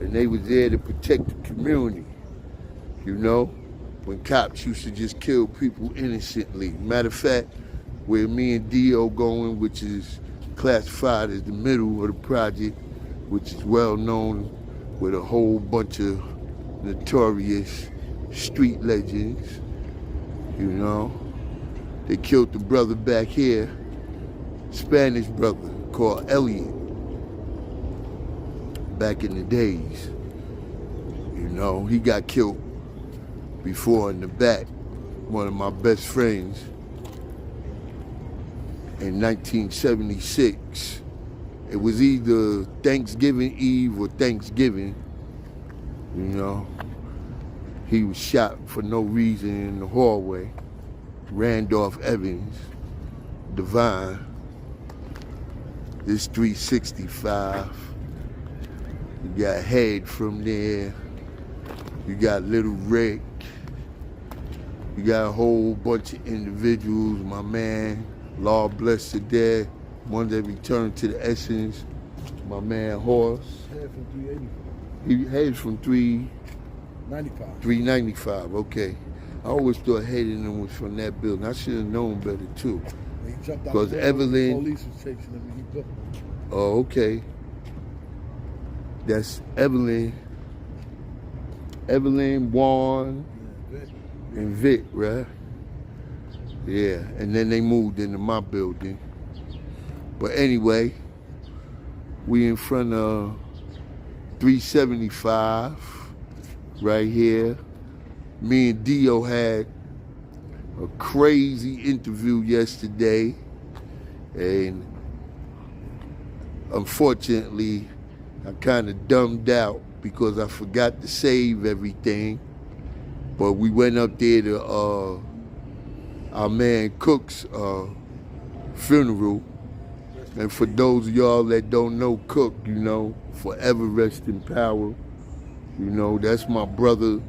and they was there to protect the community, you know, when cops used to just kill people innocently. Matter of fact, where me and Dee-O going, which is classified as the middle of the project, which is well known with a whole bunch of notorious street legends, you know. They killed the brother back here, Spanish brother called Elliot, back in the days. You know, he got killed before in the back, one of my best friends, in 1976. It was either Thanksgiving Eve or Thanksgiving, you know. He was shot for no reason in the hallway. Randolph Evans, Divine. This 365. You got Head from there. You got Little Rick. You got a whole bunch of individuals. My man, Law Bless the Dead, one that returned to the essence. My man Horse. Head from 385. He heads from 95. 395, okay. I always thought Head in them was from that building. I should have known better too. Because Evelyn. Police was chasing him and he booked him. Oh, okay. That's Evelyn, Juan, and Vic, right? Yeah, and then they moved into my building. But anyway, we in front of 375 right here. Me and Dee-O had a crazy interview yesterday, and unfortunately, I kind of dumbed out because I forgot to save everything. But we went up there to our man Cook's funeral. And for those of y'all that don't know Cook, you know, forever rest in power. You know, that's my brother.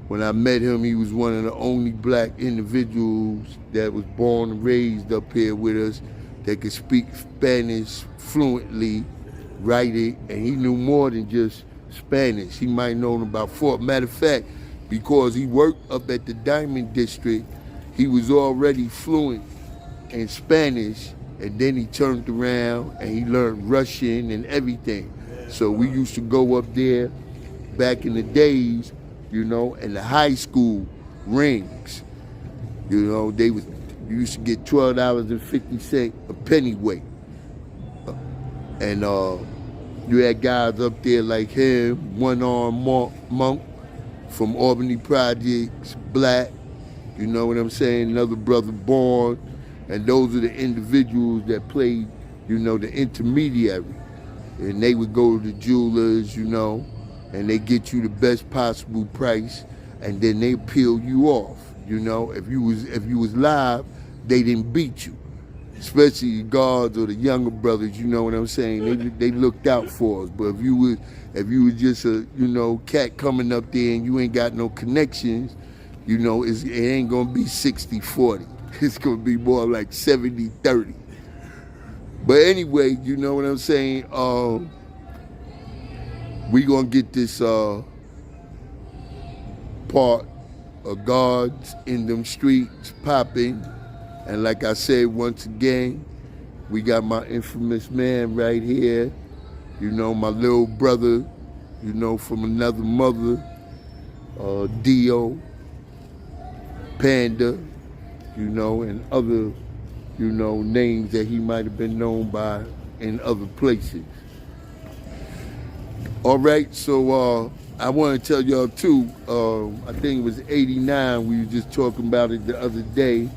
When I met him, he was one of the only black individuals that was born and raised up here with us that could speak Spanish fluently, write it, and he knew more than just Spanish. He might know about four. Matter of fact, because he worked up at the Diamond District, he was already fluent in Spanish, and then he turned around and he learned Russian and everything. So we used to go up there back in the days, you know, and the high school rings. You know, you used to get $12.50 a pennyweight. And you had guys up there like him, One-Armed Monk from Albany Projects, Black, you know what I'm saying, another brother Born, and those are the individuals that played, you know, the intermediary. And they would go to the jewelers, you know, and they get you the best possible price, and then they peel you off. You know, if you was live, they didn't beat you. Especially the guards or the younger brothers, you know what I'm saying? They looked out for us. But if you was just a, you know, cat coming up there and you ain't got no connections, you know, it ain't gonna be 60-40. It's gonna be more like 70-30. But anyway, you know what I'm saying? We gonna get this part of guards in them streets popping. And like I said, once again, we got my infamous man right here. You know, my little brother, you know, from another mother, Dee-O, Panda, you know, and other, you know, names that he might have been known by in other places. All right, so I want to tell y'all too, I think it was 89, we were just talking about it the other day.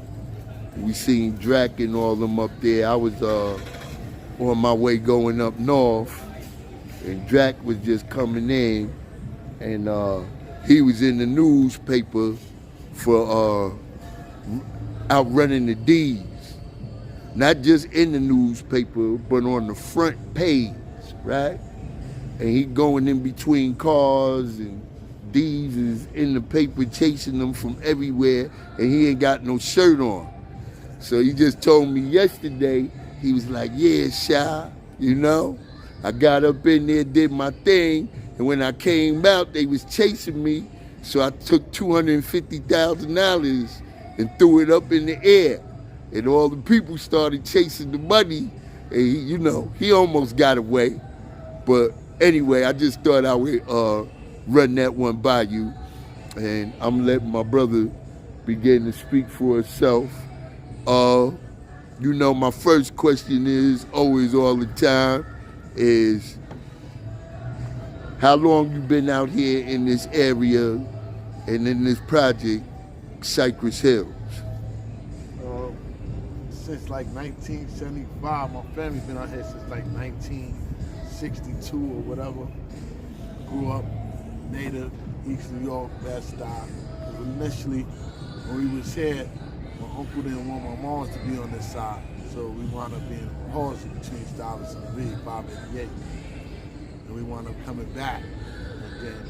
We seen Drac and all them up there. I was on my way going up north, and Drac was just coming in, and he was in the newspaper for outrunning the D's. Not just in the newspaper, but on the front page, right? And he going in between cars, and D's is in the paper chasing them from everywhere, and he ain't got no shirt on. So he just told me yesterday, he was like, yeah, Shy, you know, I got up in there, did my thing, And when I came out, they was chasing me. So I took $250,000 and threw it up in the air. And all the people started chasing the money. And he almost got away. But anyway, I just thought I would run that one by you. And I'm letting my brother begin to speak for himself. My first question is, always all the time, is how long you been out here in this area and in this project, Cypress Hills? Since like 1975. My family's been out here since like 1962 or whatever. Grew up native, East New York, Bed-Stuy. Initially, when we was here, my uncle didn't want my mom to be on this side, so we wound up being horse between Stuyvesant and Reed, 588. And we wound up coming back, and then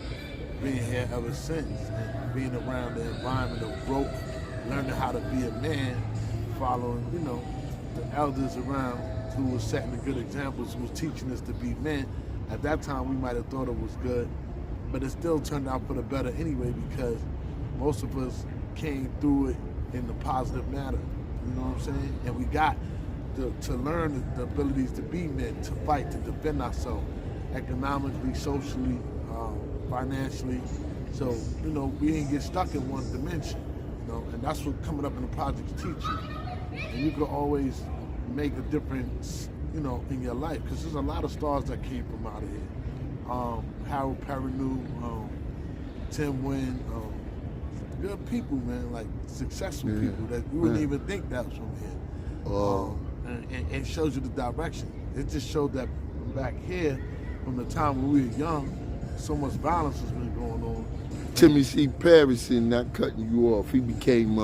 being here ever since, and being around the environment of growth, learning how to be a man, following, the elders around who was setting the good examples, who was teaching us to be men. At that time, we might have thought it was good, but it still turned out for the better anyway, because most of us came through it in the positive manner, you know what I'm saying? And we got to learn the abilities to be men, to fight, to defend ourselves, economically, socially, financially. So, we didn't get stuck in one dimension, and that's what coming up in the projects teach you. And you can always make a difference, in your life, because there's a lot of stars that came from out of here. Harold Perrineau, Tim Wynn, good people, man, like successful people that you wouldn't even think that was from here. And it shows you the direction. It just showed that back here, from the time when we were young, so much violence has been going on. Timothy Parison, not cutting you off, he became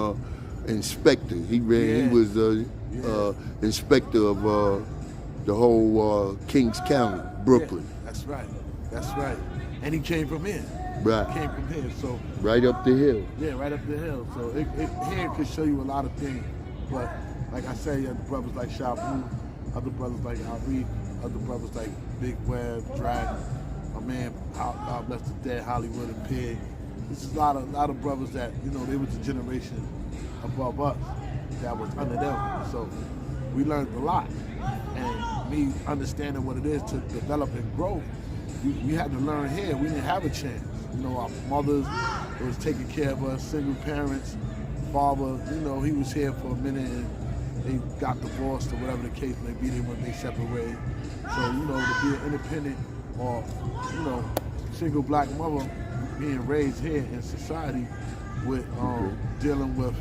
inspector. He was inspector of the whole Kings County, Brooklyn. Yeah, that's right. And he came from here. Right. Came from here, so. Right up the hill. Yeah, right up the hill. So here could show you a lot of things. But like I say, you have brothers like Chappelle, other brothers like Ari, other brothers like Big Web, Drag, my man, God bless the dead, Hollywood and Pig. This is a lot of brothers that, they was a generation above us that was under them. So we learned a lot. And me understanding what it is to develop and grow, we had to learn here. We didn't have a chance. Our mothers was taking care of us, single parents, father, he was here for a minute and they got divorced or whatever the case may be, they separated. So, to be an independent or, single black mother being raised here in society with dealing with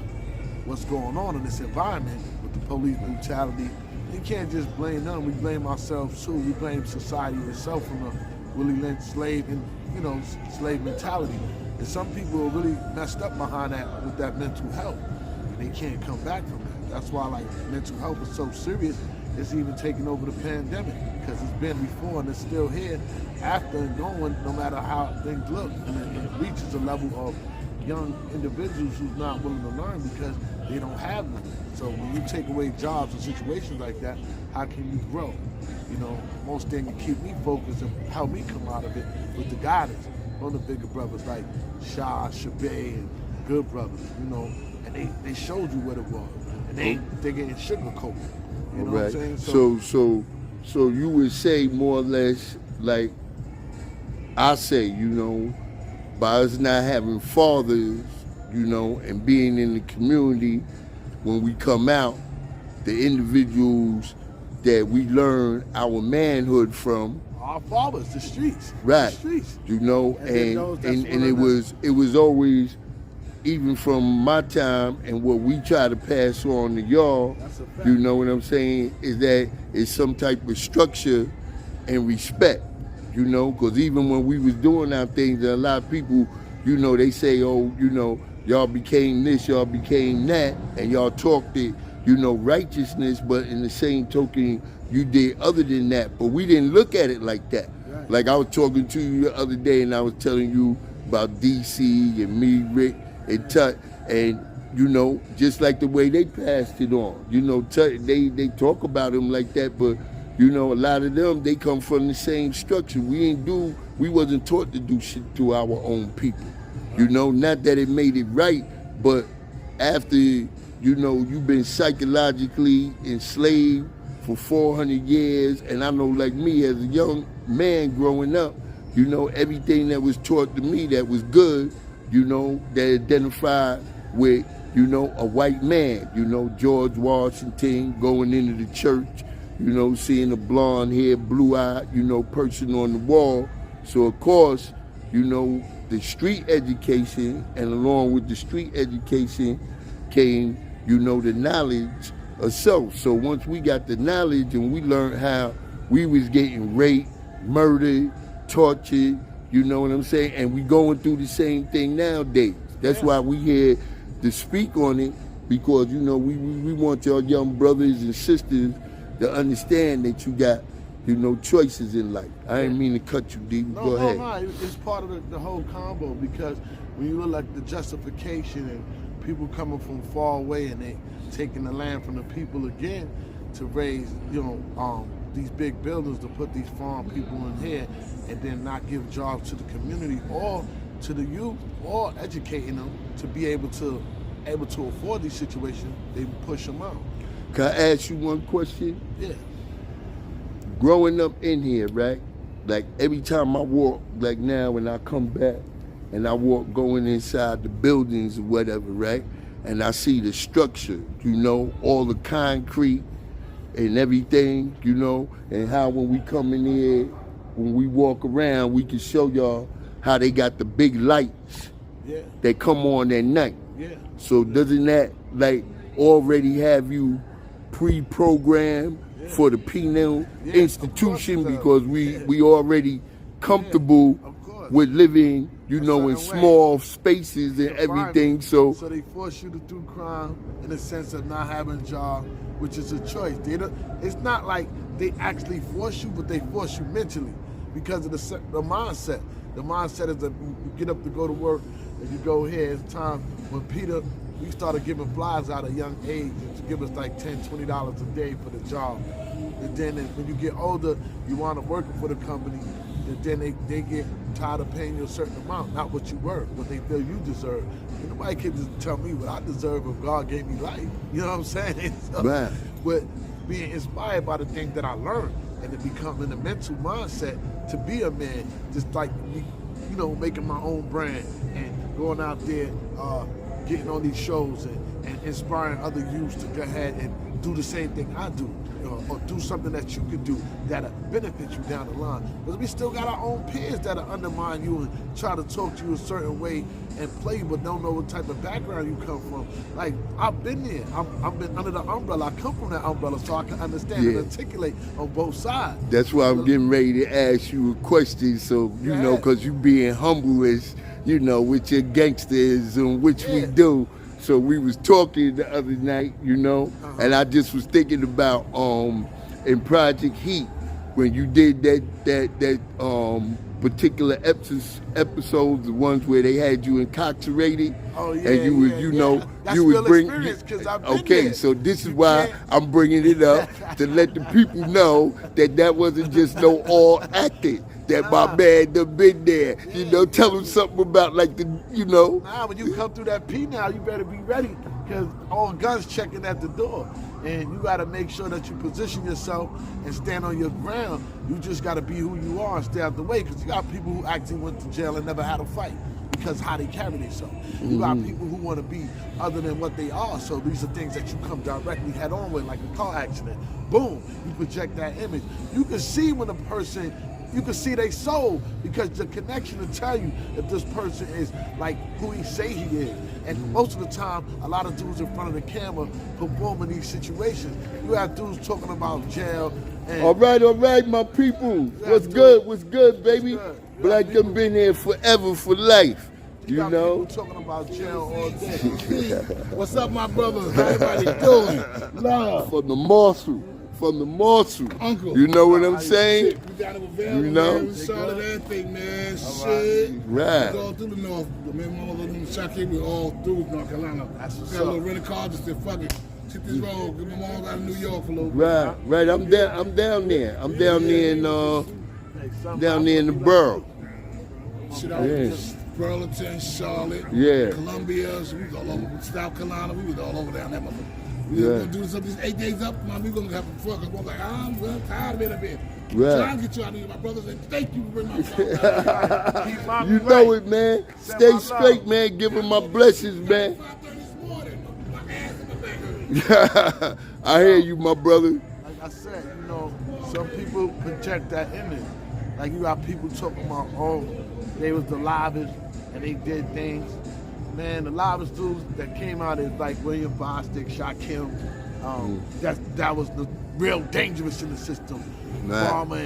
what's going on in this environment with the police brutality. You can't just blame them, we blame ourselves too. We blame society itself from the Willie Lynch slave and slave mentality. And some people are really messed up behind that with that mental health. And they can't come back from that. That's why mental health is so serious. It's even taking over the pandemic because it's been before and it's still here after and going, no matter how things look. And it reaches a level of young individuals who's not willing to learn because they don't have nothing. So when you take away jobs and situations like that, how can you grow? Most things that keep me focused and help me come out of it with the guidance from the bigger brothers like Shah, Shabay, and Good Brothers, and they showed you what it was. And they getting sugarcoated. You know what I'm saying? So you would say more or less like I say, by us not having fathers, and being in the community, when we come out, the individuals that we learn our manhood from, our fathers, the streets, right? The streets, and it was always, even from my time and what we try to pass on to y'all. You know what I'm saying? Is that it's some type of structure and respect. Because even when we was doing our things, a lot of people, they say, oh, y'all became this, y'all became that, and y'all talked it. Righteousness, but in the same token, you did other than that. But we didn't look at it like that. Right. Like I was talking to you the other day, and I was telling you about DC and me, Rick, and Tut, and just like the way they passed it on. Tut, they talk about him like that, but You know, a lot of them, they come from the same structure. We wasn't taught to do shit to our own people. You know, not that it made it right, but after, you know, you've been psychologically enslaved for 400 years, and I know, like me, as a young man growing up, you know, everything that was taught to me that was good, you know, that identified with, you know, a white man, you know, George Washington going into the church, you know, seeing a blonde-haired, blue-eyed, you know, person on the wall. So, of course, you know, the street education, and along with the street education came, you know, the knowledge of self. So once we got the knowledge and we learned how we was getting raped, murdered, tortured, you know what I'm saying? And we going through the same thing nowadays. That's why we here to speak on it, because, you know, we want your young brothers and sisters to understand that you got, you know, choices in life. I ain't mean to cut you, D. Go ahead. No, it's part of the whole combo, because when you look like the justification and people coming from far away and they taking the land from the people again to raise, you know, these big buildings to put these farm people in here, and then not give jobs to the community or to the youth, or educating them to be able to afford these situations, they push them out. Can I ask you one question? Yeah. Growing up in here, right? Like every time I walk, like now when I come back and I walk going inside the buildings or whatever, right? And I see the structure, you know, all the concrete and everything, you know, and how when we come in here, when we walk around, we can show y'all how they got the big lights that come on at night. Yeah. So doesn't that like already have you pre-programmed for the penal institution, because we already comfortable with living, you know, in small spaces and everything. So they force you to do crime in the sense of not having a job, which is a choice. It's not like they actually force you, but they force you mentally because of the mindset. The mindset is that you get up to go to work and you go here. It's time when we started giving flyers out at a young age to give us like $10, $20 a day for the job. And then when you get older, you wind up working for the company, and then they get tired of paying you a certain amount, not what you work, what they feel you deserve. And nobody can just tell me what I deserve if God gave me life. You know what I'm saying? So, right. But being inspired by the things that I learned, and to become in the mental mindset to be a man, just like me, you know, making my own brand and going out there, getting on these shows and inspiring other youths to go ahead and do the same thing I do, or do something that you could do that'll benefit you down the line. Because we still got our own peers that'll undermine you and try to talk to you a certain way and play you, but don't know what type of background you come from. Like, I've been there. I've been under the umbrella. I come from that umbrella, so I can understand and articulate on both sides. That's why I'm getting ready to ask you a question, so, you know, because you being humble as, you know, with your gangsterism, which we do. So we was talking the other night, you know, and I just was thinking about in Project Heat, when you did that particular episodes, the ones where they had you incarcerated, and you was, you know, that's you would bring. There. So this is why I'm bringing it up to let the people know that wasn't just no all acting. That my man done been there. You know, tell them something about like the, you know. Nah, when you come through that P now, you better be ready, because all guns checking at the door. And you gotta make sure that you position yourself and stand on your ground. You just gotta be who you are and stay out the way, because you got people who actually went to jail and never had a fight because how they carry themselves. You got people who want to be other than what they are. So these are things that you come directly head on with, like a car accident. Boom, you project that image. You can see when a person, you can see their soul, because the connection will tell you if this person is like who he say he is. And most of the time, a lot of dudes in front of the camera performing these situations. You have dudes talking about jail. And all right, my people. What's good, baby? Black done been here forever, for life. You know? People talking about jail all day. What's up, my brothers? How everybody doing? Love. From the morsel. Uncle. You know what I'm saying? We got it with Vale, you know? Man. We solid everything, man. Shit. Right. We all through the North. Me and all of them Chucky, we all through North Carolina. Got a little rental car, just said, fuck it. Hit this road. Get my mom out of New York for a little bit. Right. I'm down there. I'm down there in the borough. Shit out Burlington, Charlotte, Columbia. So we was all over South Carolina. We was all over down there. We were gonna do this up these 8 days up. Man, we gonna have some fun. Cause I was like, I'm well tired of it a bit. Trying to get you out of here, my brothers, and thank you for bringing my son. You know it, man. Stay straight, man. Give him my blessings, man. I hear you, my brother. Like I said, you know, some people project that image. Like you got people talking about, oh, they was the livest and they did things. Man, the livest dudes that came out is like William Bostic, Shaquille. That was the real dangerous in the system. Farmer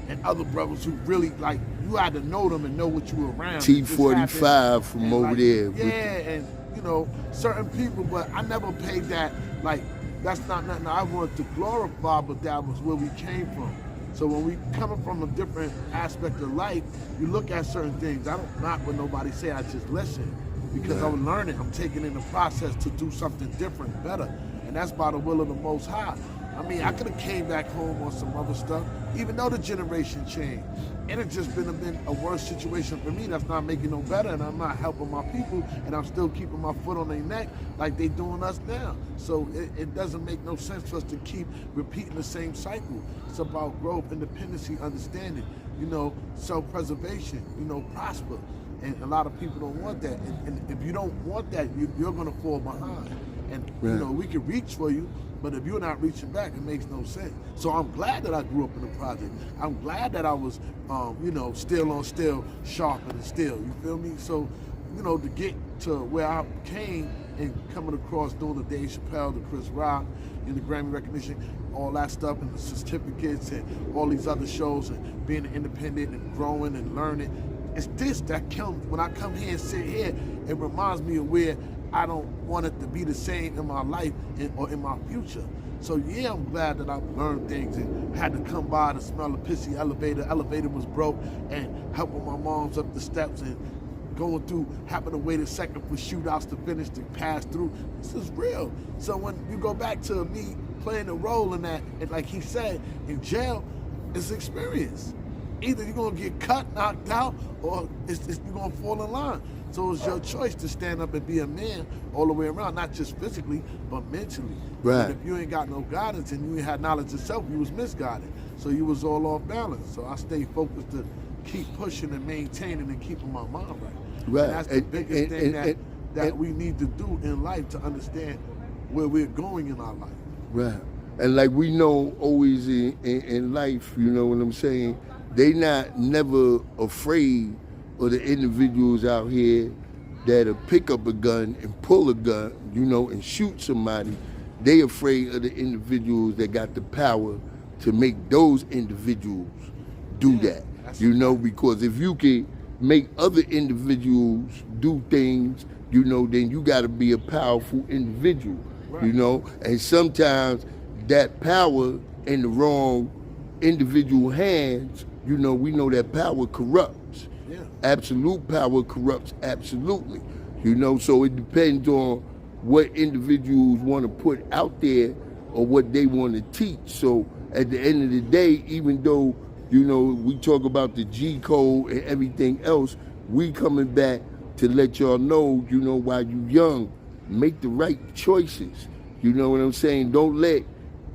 and other brothers who really, like, you had to know them and know what you were around. T45 from over like, there. Yeah, and, you know, certain people, but I never paid that, like, that's not nothing I wanted to glorify, but that was where we came from. So when we coming from a different aspect of life, you look at certain things. I don't knock what nobody say, I just listen. Because I'm learning, I'm taking in the process to do something different, better. And that's by the will of the Most High. I mean, I could have came back home on some other stuff, even though the generation changed. And it's just been a worse situation for me. That's not making no better, and I'm not helping my people, and I'm still keeping my foot on their neck like they doing us now. So it doesn't make no sense for us to keep repeating the same cycle. It's about growth, independency, understanding, you know, self-preservation, you know, prosper. And a lot of people don't want that. And if you don't want that, you're going to fall behind. And, you know, we can reach for you, but if you're not reaching back, it makes no sense. So I'm glad that I grew up in the project. I'm glad that I was, you know, still on still, sharper than steel. You feel me? So, you know, to get to where I came and coming across doing the Dave Chappelle, the Chris Rock, and the Grammy recognition, all that stuff, and the certificates and all these other shows, and being independent and growing and learning. It's this that comes, when I come here and sit here, it reminds me of where I don't want it to be the same in my life or in my future. So yeah, I'm glad that I've learned things and had to come by to smell the pissy elevator. Elevator was broke, and helping my moms up the steps and going through, having to wait a second for shootouts to finish to pass through. This is real. So when you go back to me playing a role in that, and like he said, in jail, it's experience. Either you're gonna get cut, knocked out, or you're gonna fall in line. So it's your choice to stand up and be a man all the way around, not just physically, but mentally. Right. And if you ain't got no guidance and you ain't had knowledge of self, you was misguided. So you was all off balance. So I stay focused to keep pushing and maintaining and keeping my mind right. Right. And that's the biggest thing that we need to do in life to understand where we're going in our life. Right. And like we know always in life, you know what I'm saying, they not never afraid of the individuals out here that'll pick up a gun and pull a gun, you know, and shoot somebody. They afraid of the individuals that got the power to make those individuals do that. You know, because if you can make other individuals do things, you know, then you got to be a powerful individual, you know. And sometimes that power in the wrong individual hands, you know, we know that power corrupts. Yeah. Absolute power corrupts absolutely. You know, so it depends on what individuals want to put out there or what they want to teach. So at the end of the day, even though, you know, we talk about the G code and everything else, we coming back to let y'all know, you know, while you young, make the right choices. You know what I'm saying? Don't let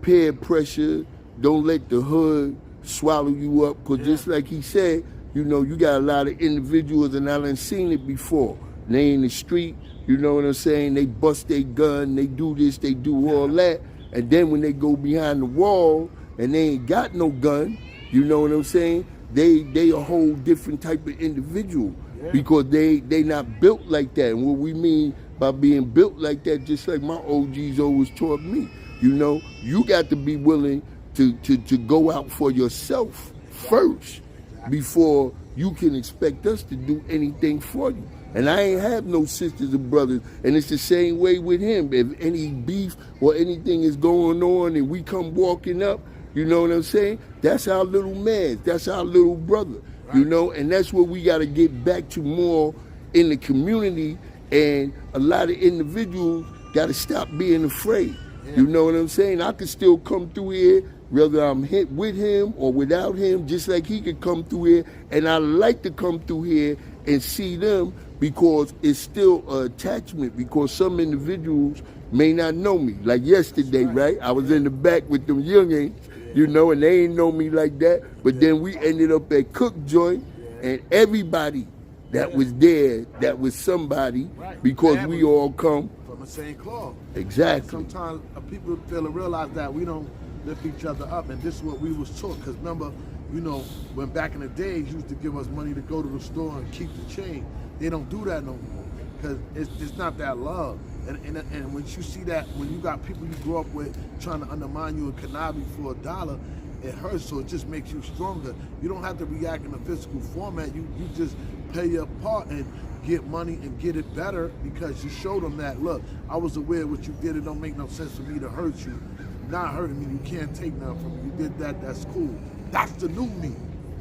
peer pressure, don't let the hood swallow you up, because just like he said, you know, you got a lot of individuals, and I done seen it before. They in the street, you know what I'm saying, they bust their gun, they do this, they do all that, and then when they go behind the wall and they ain't got no gun, you know what I'm saying, they a whole different type of individual, because they not built like that. And what we mean by being built like that, just like my OGs always taught me, you know, you got to be willing to go out for yourself first before you can expect us to do anything for you. And I ain't have no sisters or brothers, and it's the same way with him. If any beef or anything is going on and we come walking up, you know what I'm saying? That's our little man, that's our little brother, you know, and that's what we got to get back to more in the community. And a lot of individuals got to stop being afraid. Yeah. You know what I'm saying? I could still come through here, whether I'm hit with him or without him, just like he could come through here. And I like to come through here and see them because it's still an attachment, because some individuals may not know me. Like yesterday, right? I was in the back with them youngins, you know, and they ain't know me like that. But then we ended up at Cook Joint, and everybody that was there, that was somebody, because we all come from the same cloth. Exactly. Sometimes people fail to realize that we don't lift each other up, and this is what we was taught. Because remember, you know, when back in the days, used to give us money to go to the store and keep the change. They don't do that no more, because it's not that love. And when you see that, when you got people you grew up with trying to undermine you and connive you for $1, it hurts. So it just makes you stronger. You don't have to react in a physical format. You just play your part and get money and get it better, because you showed them that, look, I was aware of what you did. It don't make no sense for me to hurt you. Not hurting me, you can't take nothing from me. You did that, that's cool. That's the new me.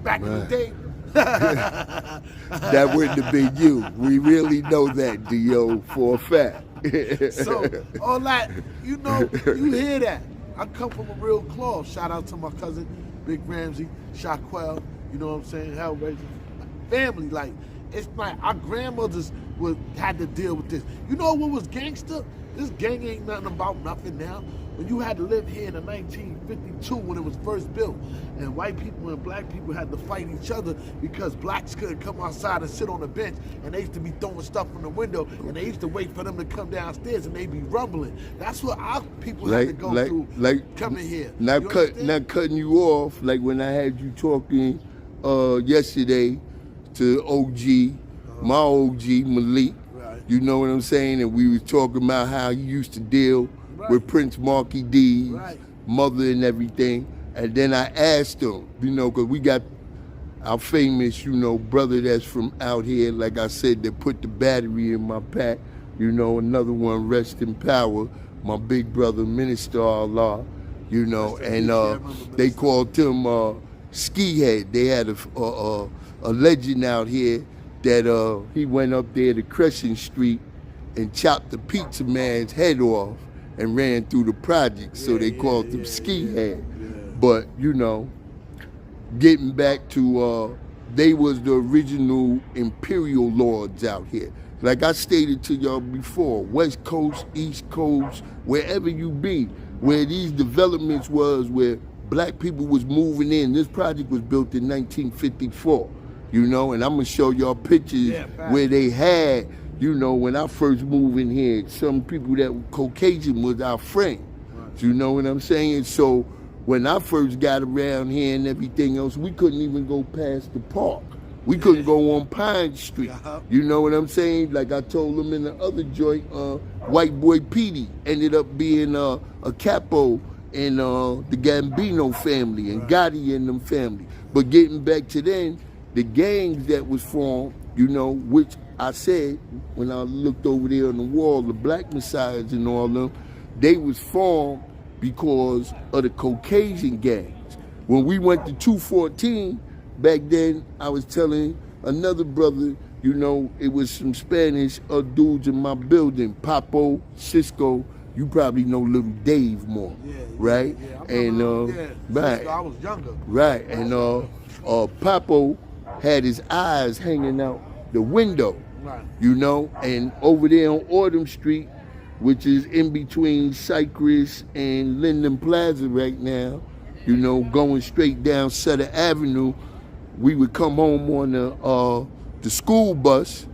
Back in the day. That wouldn't have been you. We really know that, Dee-O, for a fact. So, all that, you know, you hear that. I come from a real cloth. Shout out to my cousin, Big Ramsey, Chappelle, you know what I'm saying, Hellraiser. Family, like, it's like our grandmothers had to deal with this. You know what was gangster? This gang ain't nothing about nothing now. When you had to live here in the 1952 when it was first built, and white people and black people had to fight each other because blacks couldn't come outside and sit on the bench, and they used to be throwing stuff from the window, and they used to wait for them to come downstairs, and they'd be rumbling. That's what our people had to go through coming here. Not cutting you off, like when I had you talking yesterday to OG, my OG, Malik, you know what I'm saying? And we was talking about how he used to deal with Prince Marky D's mother and everything. And then I asked him, you know, because we got our famous, you know, brother that's from out here, like I said, that put the battery in my pack. You know, another one, rest in power, my big brother, Minister Allah, you know, and they called him Ski Head. They had a legend out here that he went up there to Crescent Street and chopped the pizza man's head off and ran through the projects, so they called him Ski Head. But, you know, getting back to, they was the original imperial lords out here. Like I stated to y'all before, West Coast, East Coast, wherever you be, where these developments was, where black people was moving in. This project was built in 1954, you know, and I'm gonna show y'all pictures where they had, you know, when I first moved in here, some people that were Caucasian was our friend. You know what I'm saying? So when I first got around here and everything else, we couldn't even go past the park. We couldn't go on Pine Street. You know what I'm saying? Like I told them in the other joint, White Boy Petey ended up being a capo in the Gambino family and Gotti and them family. But getting back to then, the gangs that was formed, you know, which I said when I looked over there on the wall, the Black Messiahs and all them, they was formed because of the Caucasian gangs. When we went to 214, back then, I was telling another brother, you know, it was some Spanish dudes in my building, Papo, Cisco. You probably know Little Dave more, right? And right, I was younger. Right, and Papo had his eyes hanging out the window, you know, and over there on Autumn Street, which is in between Cypress and Linden Plaza right now, you know, going straight down Sutter Avenue, we would come home on the school bus,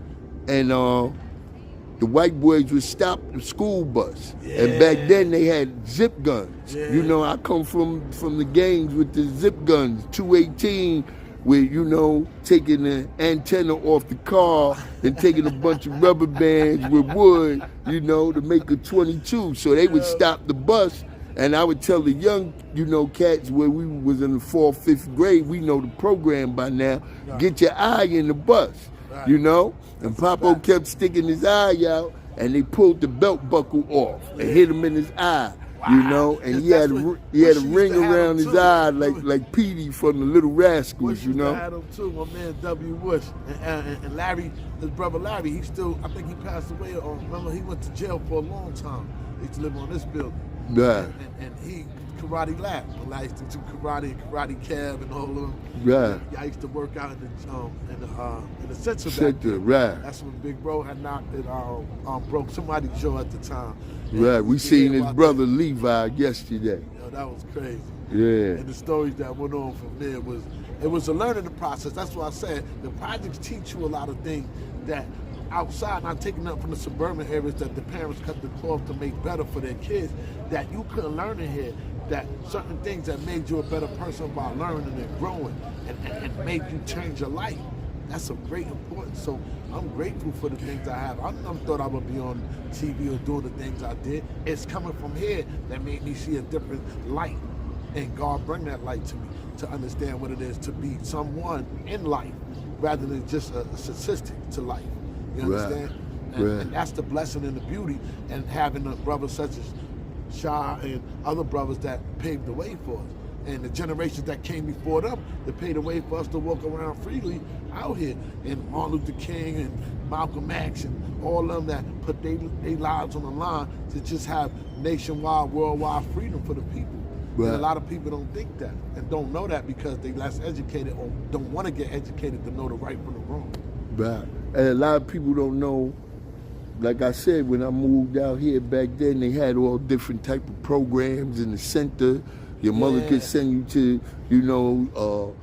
and the white boys would stop the school bus. And back then they had zip guns. You know, I come from the gangs with the zip guns, 218, with, you know, taking the antenna off the car and taking a bunch of rubber bands with wood, you know, to make a 22. So they would stop the bus, and I would tell the young, you know, cats where we was in the 4th, 5th grade, we know the program by now, get your eye in the bus, you know? And Papo kept sticking his eye out, and they pulled the belt buckle off and hit him in his eye. You know, and he had a ring around his eye like Petey from the Little Rascals, you know. Had him too, my man W. Bush and Larry, his brother Larry. He still, I think he passed away. Remember, he went to jail for a long time. He used to live on this building. Right. And he karate lap. I used to do karate cab, and all of them. Right. I used to work out in the center back Center, there. right. That's when Big Bro had knocked it, broke somebody's jaw at the time. Right. And We seen his brother that. Levi yesterday. Yo, that was crazy. Yeah. And the stories that went on from there was a learning process. That's why I said the projects teach you a lot of things that outside, not taking up from the suburban areas that the parents cut the cloth to make better for their kids, that you couldn't learn in here, that certain things that made you a better person by learning and growing and made you change your life. That's of great importance. So I'm grateful for the things I have. I never thought I would be on TV or doing the things I did. It's coming from here that made me see a different light. And God bring that light to me to understand what it is to be someone in life rather than just a statistic to life. You understand? Right. And that's the blessing and the beauty, and having a brothers such as Shah and other brothers that paved the way for us. And the generations that came before them that paved the way for us to walk around freely out here. And Martin Luther King and Malcolm X and all of them that put their lives on the line to just have nationwide, worldwide freedom for the people. Right. And a lot of people don't think that and don't know that because they less educated or don't want to get educated to know the right from the wrong. Right. And a lot of people don't know, like I said, when I moved out here back then, they had all different type of programs in the center. Your mother could send you to,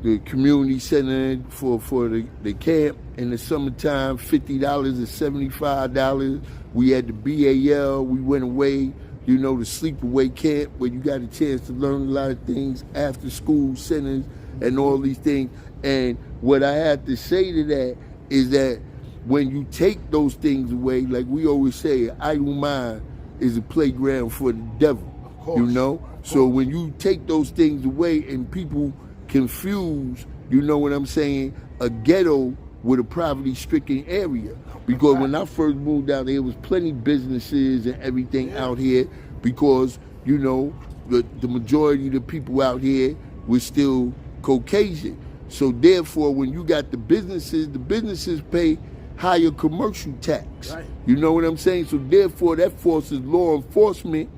the community center for the camp in the summertime, $50 or $75. We had the BAL, we went away, the sleepaway camp where you got a chance to learn a lot of things, after school centers and all these things. And what I have to say to that is that when you take those things away, like we always say, an idle mind is a playground for the devil, So when you take those things away and people confuse, what I'm saying, a ghetto with a poverty-stricken area. Because when I first moved out there was plenty businesses and everything out here because, the majority of the people out here were still Caucasian. So therefore, when you got the businesses pay higher commercial tax. Right. You know what I'm saying? So therefore, that forces law enforcement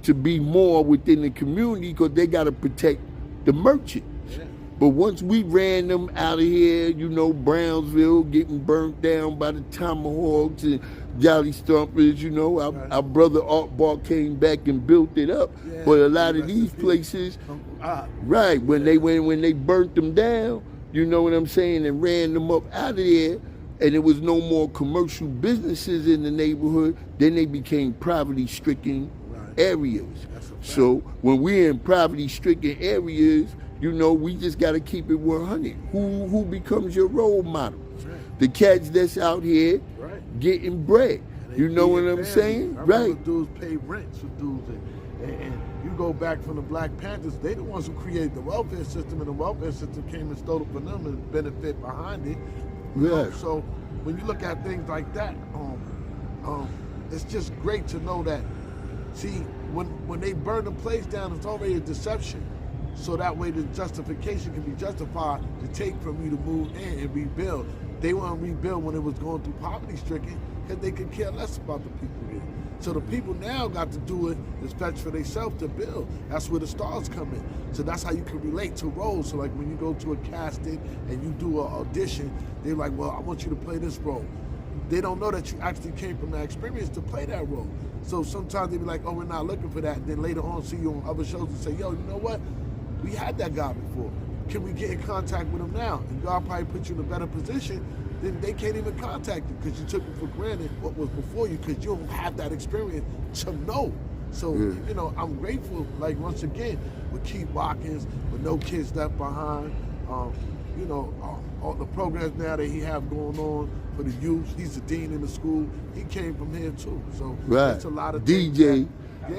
to be more within the community because they got to protect the merchants. Yeah. But once we ran them out of here, Brownsville getting burnt down by the Tomahawks and Jolly Stompers, our brother Art Bar came back and built it up. Yeah, but a lot of these places, right, when they burnt them down, you know what I'm saying, and ran them up out of there, and there was no more commercial businesses in the neighborhood, then they became poverty-stricken areas. So when we're in poverty-stricken areas, we just got to keep it 100. Who becomes your role model? Right. The cats that's out here getting bread. You know what I'm saying? Right. Dudes pay rent for dudes. And you go back from the Black Panthers, they the ones who created the welfare system, and the welfare system came and stole it from them and benefit behind it. So when you look at things like that, it's just great to know that, see, when they burn the place down, it's already a deception. So that way the justification can be justified to take from you to move in and rebuild. They want to rebuild when it was going through poverty-stricken because they could care less about the people there. So the people now got to do it is fetch for themselves to build. That's where the stars come in. So that's how you can relate to roles. So like when you go to a casting and you do an audition, they're like, well, I want you to play this role. They don't know that you actually came from that experience to play that role. So sometimes they be like, oh, we're not looking for that. And then later on see you on other shows and say, yo, you know what? We had that guy before. Can we get in contact with him now? And God probably put you in a better position. Then they can't even contact you because you took it for granted what was before you because you don't have that experience to know. So, I'm grateful, like, once again, with Keith Watkins, with No Kids Left Behind, all the programs now that he have going on for the youth. He's the dean in the school. He came from here, too. So, it's a lot of DJ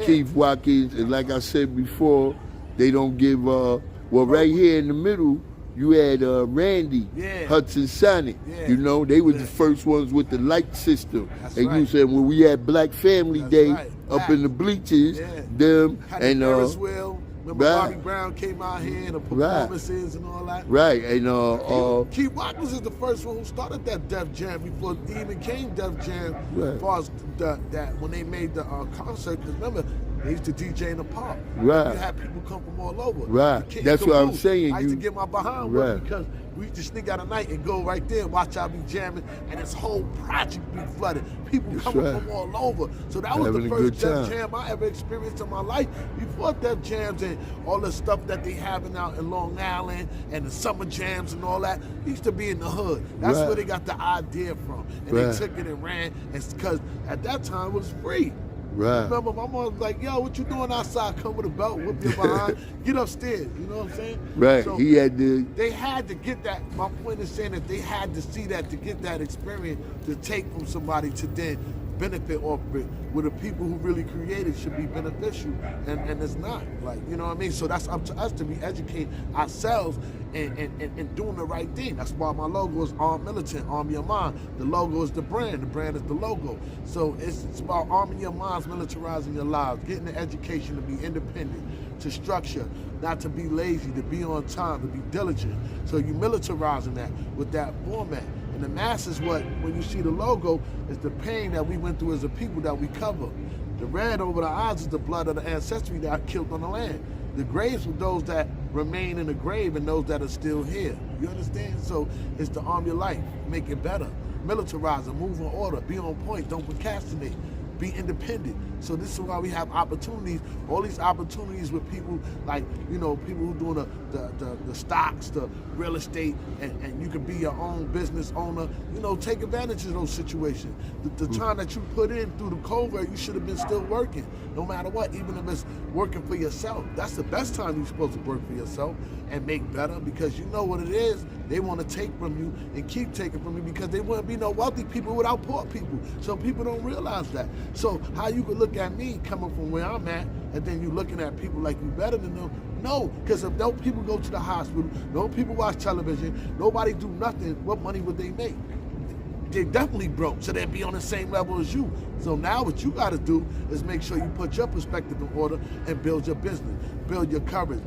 Keith Watkins, and like I said before, they don't give, right here in the middle, you had Randy, Hudson Sonic. They were the first ones with the light system. That's and you said when we had Black Family Day up in the bleachers, them had and Ferris wheel. Remember Bobby Brown came out here and the performances and all that? Right, and Keith Watkins is the first one who started that Def Jam before it even came Def Jam. As far as that when they made the concert, because remember, They used to DJ in the park. Right. You had people come from all over. Right. That's what I'm saying. I used to get my behind with because we used to sneak out at night and go right there and watch y'all be jamming, and this whole project be flooded. People coming from all over. So that was the first Def Jam I ever experienced in my life. Before Def Jams and all the stuff that they having out in Long Island and the summer jams and all that, used to be in the hood. That's where they got the idea from. And they took it and ran, because at that time it was free. Right. Remember, my mom was like, yo, what you doing outside? Come with a belt, whip your behind, get upstairs. You know what I'm saying? Right. So he had to. They had to get that. My point is saying that they had to see that to get that experience to take from somebody to then benefit off of it, where the people who really created should be beneficial, and it's not. Like, you know what I mean? So that's up to us to be educating ourselves and doing the right thing. That's why my logo is Armed Militant, Arm Your Mind. The logo is the brand is the logo. So it's about arming your minds, militarizing your lives, getting the education to be independent, to structure, not to be lazy, to be on time, to be diligent. So you militarizing that with that format. And the masses, when you see the logo, is the pain that we went through as a people that we cover. The red over the eyes is the blood of the ancestry that are killed on the land. The graves with those that remain in the grave and those that are still here. You understand? So it's to arm your life, make it better. Militarize it, move in order, be on point, don't procrastinate. Be independent. So this is why we have opportunities, all these opportunities with people like, you know, people who doing the stocks, the real estate, and you can be your own business owner. You know, take advantage of those situations. The time that you put in through the covert, you should have been still working, no matter what, even if it's working for yourself. That's the best time you're supposed to work for yourself and make better, because you know what it is. They want to take from you and keep taking from you, because they wouldn't be no wealthy people without poor people. So people don't realize that. So how you could look at me coming from where I'm at, and then you looking at people like you better than them? No, because if no people go to the hospital, no people watch television, nobody do nothing, what money would they make? They definitely broke, so they'd be on the same level as you. So now what you got to do is make sure you put your perspective in order and build your business, build your courage,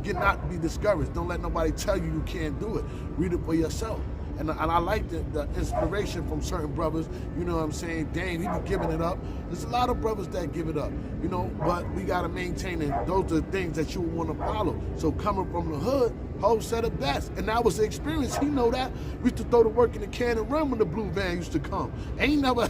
get not be discouraged. Don't let nobody tell you you can't do it. Read it for yourself. And I like the inspiration from certain brothers, you know what I'm saying? Dang, he be giving it up. There's a lot of brothers that give it up, you know, but we got to maintain it. Those are the things that you want to follow. So coming from the hood, Ho said it best. And that was the experience. He know that. We used to throw the work in the can and run when the blue van used to come. Ain't never,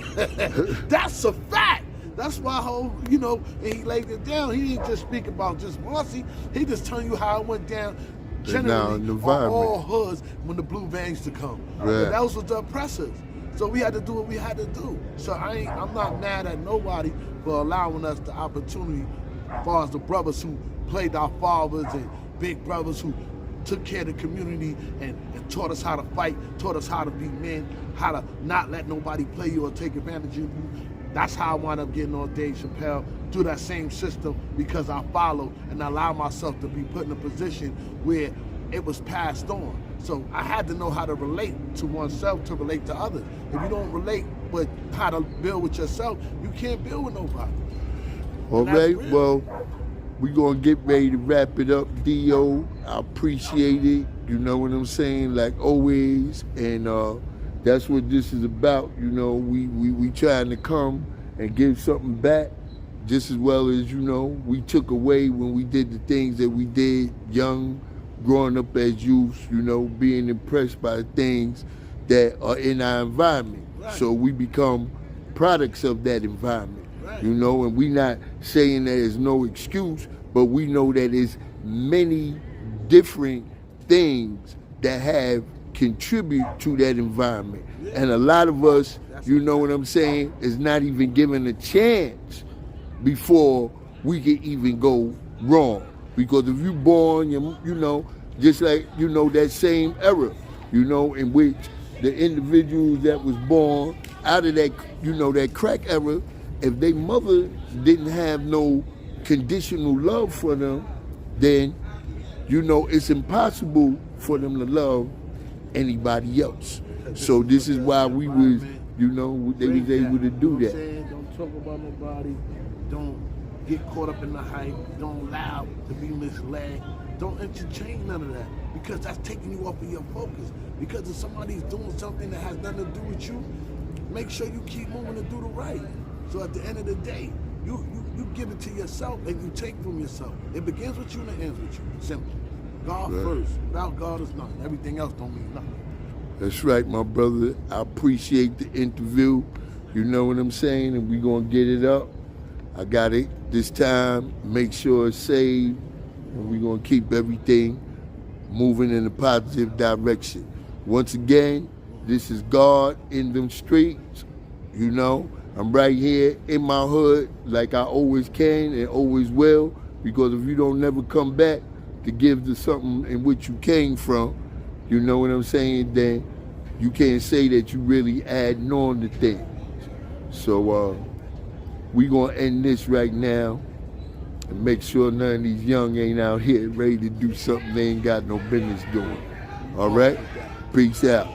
that's a fact. That's why Ho, you know, and he laid it down. He didn't just speak about just Marcy. He just telling you how it went down. Generally, on all hoods when the blue vans to come. Right. And those was the oppressors. So we had to do what we had to do. So I'm not mad at nobody for allowing us the opportunity, as far as the brothers who played our fathers and big brothers who took care of the community and taught us how to fight, taught us how to be men, how to not let nobody play you or take advantage of you. That's how I wound up getting on Dave Chappelle, through that same system, because I followed and allowed myself to be put in a position where it was passed on. So I had to know how to relate to oneself to relate to others. If you don't relate with how to build with yourself, you can't build with nobody. All right, well, we're going to get ready to wrap it up, Dee-O. I appreciate it, you know what I'm saying, like always, and that's what this is about, you know. We trying to come and give something back, just as well as, you know, we took away when we did the things that we did young, growing up as youth, you know, being impressed by the things that are in our environment. Right. So we become products of that environment, right. You know, and we not saying that there's no excuse, but we know that there's many different things that have contribute to that environment. Yeah. And a lot of us, you know what I'm saying, is not even given a chance before we can even go wrong. Because if you born, you know, just like, you know, that same era, you know, in which the individuals that was born out of that, you know, that crack era, if their mother didn't have no conditional love for them, then, you know, it's impossible for them to love anybody else. So this is why we was, you know, they was able to do that. Don't talk about nobody. Don't get caught up in the hype. Don't allow to be misled. Don't entertain none of that, because that's taking you off of your focus. Because if somebody's doing something that has nothing to do with you, make sure you keep moving to do the right. So at the end of the day, you give it to yourself and you take from yourself. It begins with you and it ends with you. Simple. God first. Without God is nothing. Everything else don't mean nothing. That's right, my brother. I appreciate the interview. You know what I'm saying? And we're going to get it up. I got it this time. Make sure it's saved. And we're going to keep everything moving in a positive direction. Once again, this is God in them streets. You know, I'm right here in my hood like I always can and always will. Because if you don't never come back to give to something in which you came from, you know what I'm saying, then you can't say that you really adding on to things. So we gonna end this right now and make sure none of these young ain't out here ready to do something they ain't got no business doing. All right? Peace out.